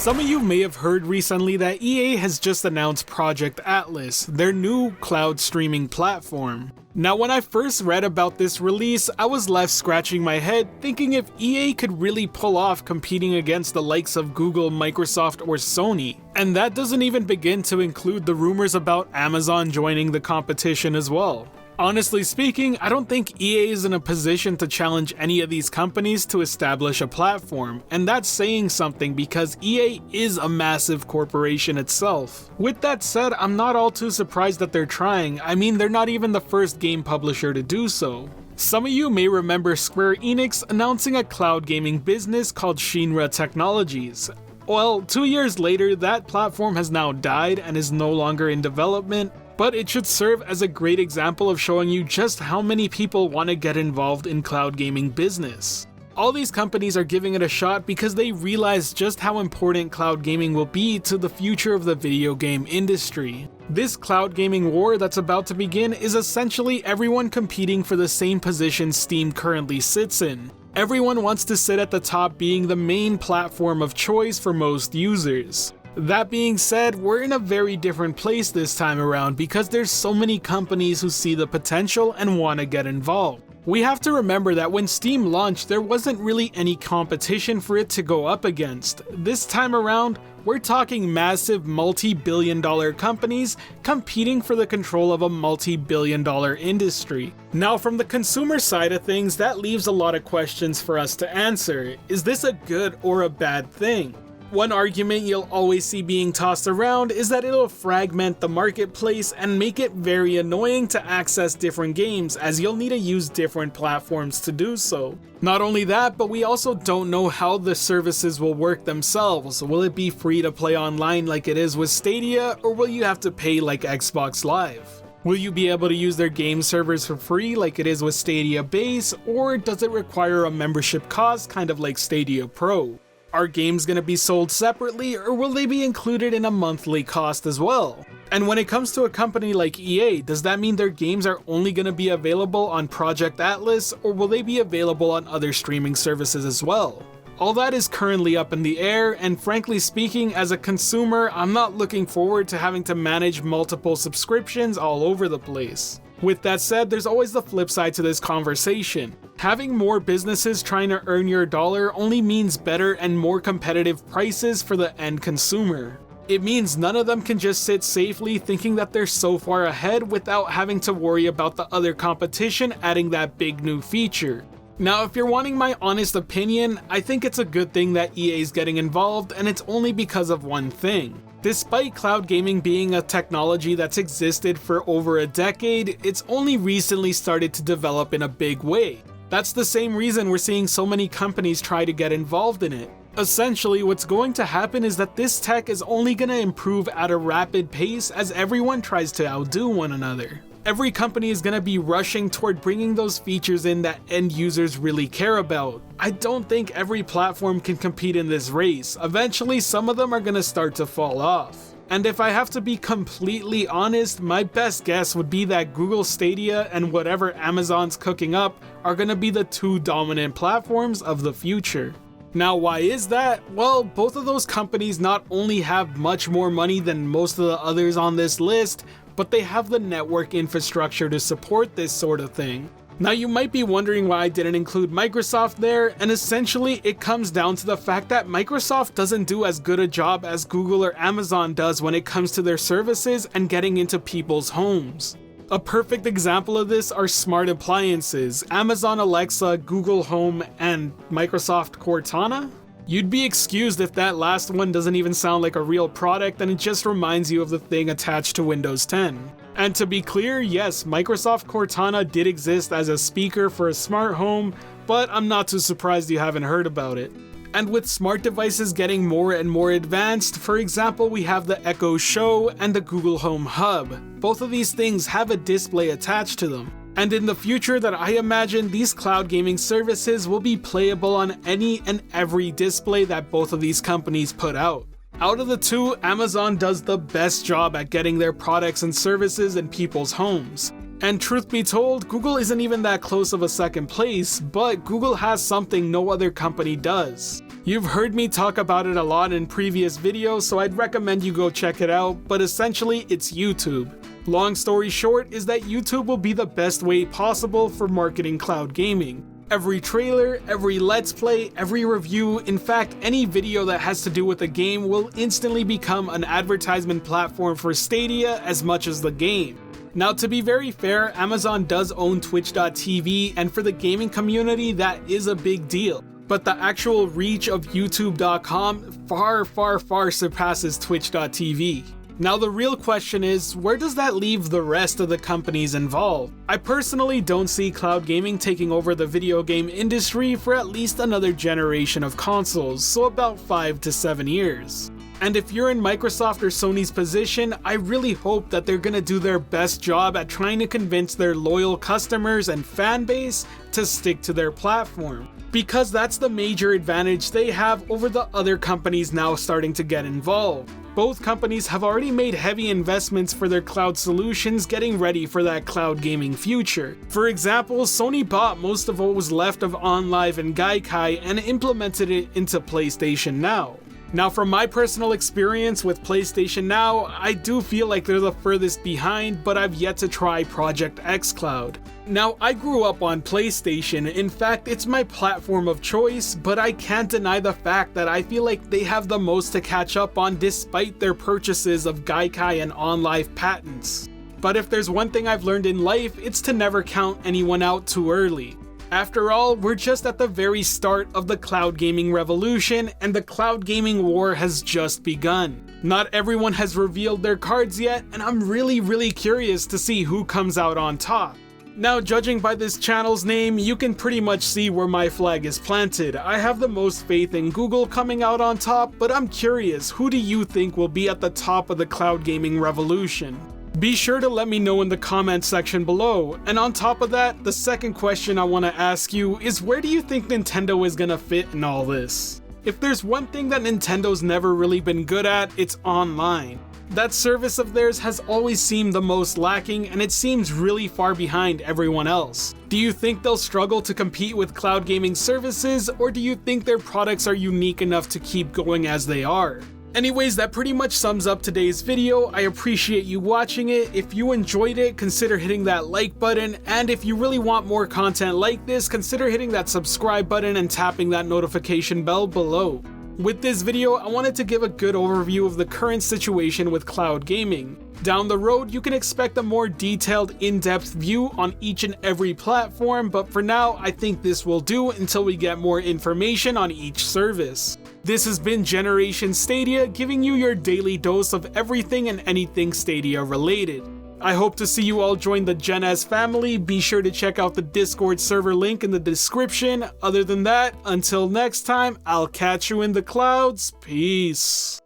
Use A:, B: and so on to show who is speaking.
A: Some of you may have heard recently that EA has just announced Project Atlas, their new cloud streaming platform. Now, when I first read about this release, I was left scratching my head thinking if EA could really pull off competing against the likes of Google, Microsoft, or Sony. And that doesn't even begin to include the rumors about Amazon joining the competition as well. Honestly speaking, I don't think EA is in a position to challenge any of these companies to establish a platform, and that's saying something because EA is a massive corporation itself. With that said, I'm not all too surprised that they're trying. I mean, they're not even the first game publisher to do so. Some of you may remember Square Enix announcing a cloud gaming business called Shinra Technologies. Well, 2 years later, that platform has now died and is no longer in development, but it should serve as a great example of showing you just how many people want to get involved in cloud gaming business. All these companies are giving it a shot because they realize just how important cloud gaming will be to the future of the video game industry. This cloud gaming war that's about to begin is essentially everyone competing for the same position Steam currently sits in. Everyone wants to sit at the top, being the main platform of choice for most users. That being said, we're in a very different place this time around because there's so many companies who see the potential and want to get involved. We have to remember that when Steam launched, there wasn't really any competition for it to go up against. This time around, we're talking massive multi-billion-dollar companies competing for the control of a multi-billion-dollar industry. Now, from the consumer side of things, that leaves a lot of questions for us to answer. Is this a good or a bad thing? One argument you'll always see being tossed around is that it'll fragment the marketplace and make it very annoying to access different games, as you'll need to use different platforms to do so. Not only that, but we also don't know how the services will work themselves. Will it be free to play online like it is with Stadia, or will you have to pay like Xbox Live? Will you be able to use their game servers for free like it is with Stadia Base, or does it require a membership cost kind of like Stadia Pro? Are games going to be sold separately, or will they be included in a monthly cost as well? And when it comes to a company like EA, does that mean their games are only going to be available on Project Atlas, or will they be available on other streaming services as well? All that is currently up in the air, and frankly speaking, as a consumer, I'm not looking forward to having to manage multiple subscriptions all over the place. With that said, there's always the flip side to this conversation. Having more businesses trying to earn your dollar only means better and more competitive prices for the end consumer. It means none of them can just sit safely thinking that they're so far ahead without having to worry about the other competition adding that big new feature. Now, if you're wanting my honest opinion, I think it's a good thing that EA is getting involved, and it's only because of one thing. Despite cloud gaming being a technology that's existed for over a decade, it's only recently started to develop in a big way. That's the same reason we're seeing so many companies try to get involved in it. Essentially, what's going to happen is that this tech is only going to improve at a rapid pace as everyone tries to outdo one another. Every company is going to be rushing toward bringing those features in that end users really care about. I don't think every platform can compete in this race. Eventually, some of them are going to start to fall off. And if I have to be completely honest, my best guess would be that Google Stadia and whatever Amazon's cooking up are going to be the two dominant platforms of the future. Now, why is that? Well, both of those companies not only have much more money than most of the others on this list, but they have the network infrastructure to support this sort of thing. Now, you might be wondering why I didn't include Microsoft there, and essentially it comes down to the fact that Microsoft doesn't do as good a job as Google or Amazon does when it comes to their services and getting into people's homes. A perfect example of this are smart appliances, Amazon Alexa, Google Home, and Microsoft Cortana? You'd be excused if that last one doesn't even sound like a real product and it just reminds you of the thing attached to Windows 10. And to be clear, yes, Microsoft Cortana did exist as a speaker for a smart home, but I'm not too surprised you haven't heard about it. And with smart devices getting more and more advanced, for example, we have the Echo Show and the Google Home Hub. Both of these things have a display attached to them. And in the future that I imagine, these cloud gaming services will be playable on any and every display that both of these companies put out. Out of the two, Amazon does the best job at getting their products and services in people's homes. And truth be told, Google isn't even that close of a second place, but Google has something no other company does. You've heard me talk about it a lot in previous videos, so I'd recommend you go check it out, but essentially it's YouTube. Long story short is that YouTube will be the best way possible for marketing cloud gaming. Every trailer, every let's play, every review, in fact any video that has to do with a game will instantly become an advertisement platform for Stadia as much as the game. Now, to be very fair, Amazon does own Twitch.tv, and for the gaming community that is a big deal. But the actual reach of YouTube.com far surpasses Twitch.tv. Now the real question is, where does that leave the rest of the companies involved? I personally don't see cloud gaming taking over the video game industry for at least another generation of consoles, so about 5 to 7 years. And if you're in Microsoft or Sony's position, I really hope that they're gonna do their best job at trying to convince their loyal customers and fan base to stick to their platform, because that's the major advantage they have over the other companies now starting to get involved. Both companies have already made heavy investments for their cloud solutions, getting ready for that cloud gaming future. For example, Sony bought most of what was left of OnLive and Gaikai and implemented it into PlayStation Now. Now, from my personal experience with PlayStation Now, I do feel like they're the furthest behind, but I've yet to try Project xCloud. Now, I grew up on PlayStation, in fact it's my platform of choice, but I can't deny the fact that I feel like they have the most to catch up on despite their purchases of Gaikai and OnLive patents. But if there's one thing I've learned in life, it's to never count anyone out too early. After all, we're just at the very start of the cloud gaming revolution, and the cloud gaming war has just begun. Not everyone has revealed their cards yet, and I'm really curious to see who comes out on top. Now, judging by this channel's name, you can pretty much see where my flag is planted. I have the most faith in Google coming out on top, but I'm curious, who do you think will be at the top of the cloud gaming revolution? Be sure to let me know in the comment section below, and on top of that, the second question I want to ask you is, where do you think Nintendo is gonna fit in all this? If there's one thing that Nintendo's never really been good at, it's online. That service of theirs has always seemed the most lacking, and it seems really far behind everyone else. Do you think they'll struggle to compete with cloud gaming services, or do you think their products are unique enough to keep going as they are? Anyways, that pretty much sums up today's video. I appreciate you watching it. If you enjoyed it, consider hitting that like button, and if you really want more content like this, consider hitting that subscribe button and tapping that notification bell below. With this video, I wanted to give a good overview of the current situation with cloud gaming. Down the road, you can expect a more detailed, in-depth view on each and every platform, but for now, I think this will do until we get more information on each service. This has been Generation Stadia, giving you your daily dose of everything and anything Stadia related. I hope to see you all join the Gen S family. Be sure to check out the Discord server link in the description. Other than that, until next time, I'll catch you in the clouds. Peace.